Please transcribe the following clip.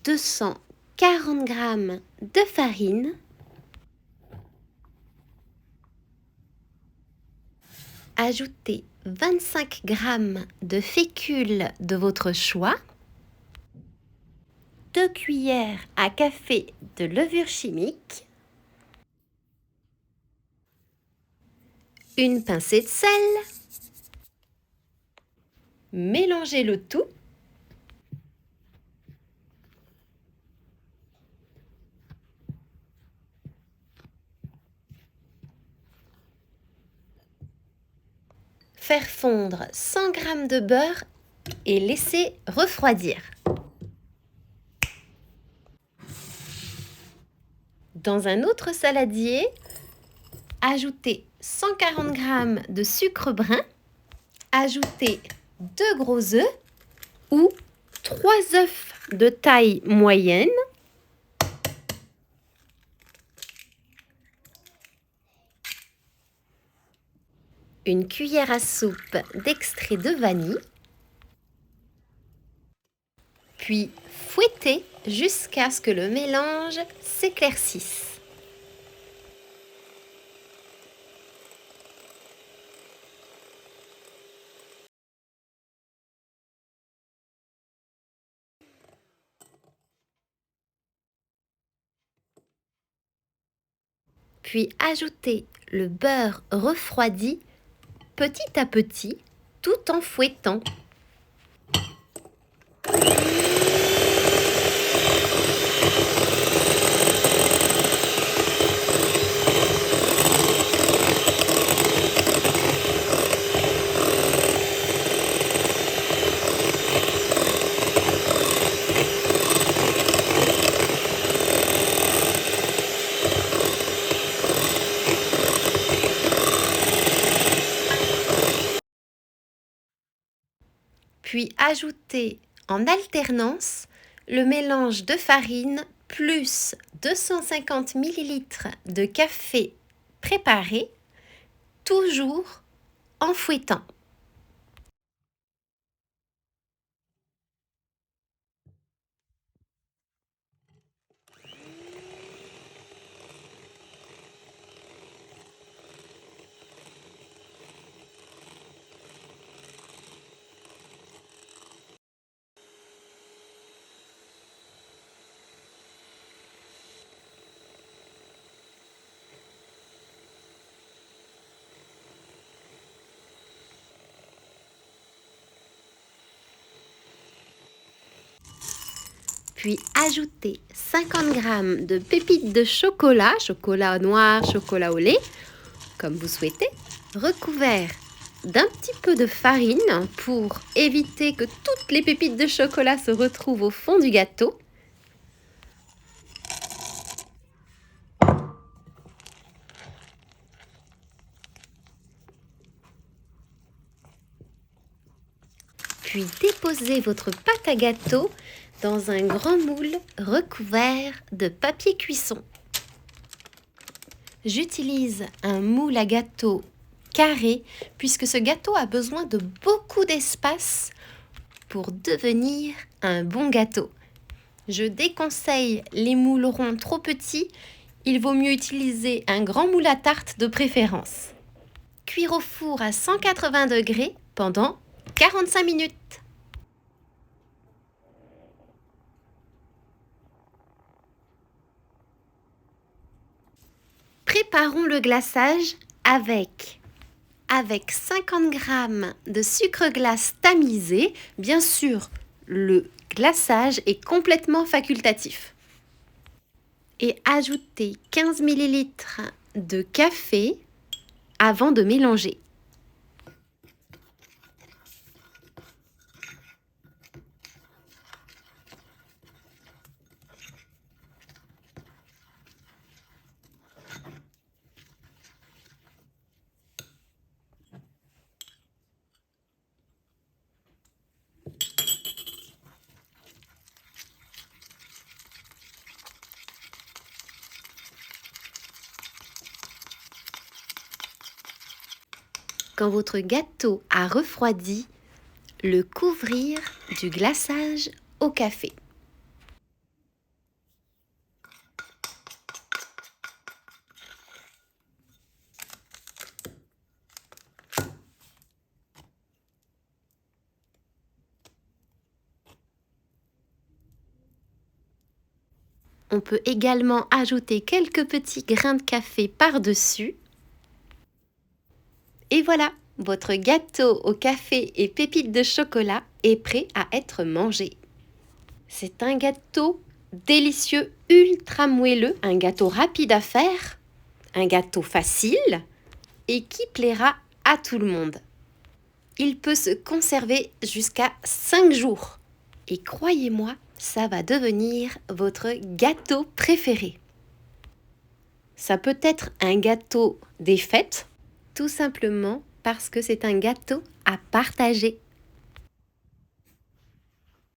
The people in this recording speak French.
240 g de farine, ajoutez 25 g de fécule de votre choix, 2 cuillères à café de levure chimique, une pincée de sel, mélangez le tout. Faire fondre 100 g de beurre et laisser refroidir. Dans un autre saladier, ajoutez 140 g de sucre brun, ajoutez 2 gros œufs ou 3 œufs de taille moyenne, une cuillère à soupe d'extrait de vanille, puis fouettez jusqu'à ce que le mélange s'éclaircisse. Puis ajoutez le beurre refroidi petit à petit, tout en fouettant. Puis ajoutez en alternance le mélange de farine plus 250 ml de café préparé, toujours en fouettant. Puis ajoutez 50 g de pépites de chocolat, chocolat noir, chocolat au lait, comme vous souhaitez, recouvert d'un petit peu de farine pour éviter que toutes les pépites de chocolat se retrouvent au fond du gâteau. Puis déposez votre pâte à gâteau dans un grand moule recouvert de papier cuisson. J'utilise un moule à gâteau carré puisque ce gâteau a besoin de beaucoup d'espace pour devenir un bon gâteau. Je déconseille les moules ronds trop petits, il vaut mieux utiliser un grand moule à tarte de préférence. Cuire au four à 180 degrés pendant 45 minutes. Préparons le glaçage avec 50 g de sucre glace tamisé. Bien sûr, le glaçage est complètement facultatif. Et ajoutez 15 ml de café avant de mélanger. Quand votre gâteau a refroidi, le couvrir du glaçage au café. On peut également ajouter quelques petits grains de café par-dessus. Et voilà, votre gâteau au café et pépites de chocolat est prêt à être mangé. C'est un gâteau délicieux, ultra moelleux, un gâteau rapide à faire, un gâteau facile et qui plaira à tout le monde. Il peut se conserver jusqu'à 5 jours. Et croyez-moi, ça va devenir votre gâteau préféré. Ça peut être un gâteau des fêtes, tout simplement parce que c'est un gâteau à partager.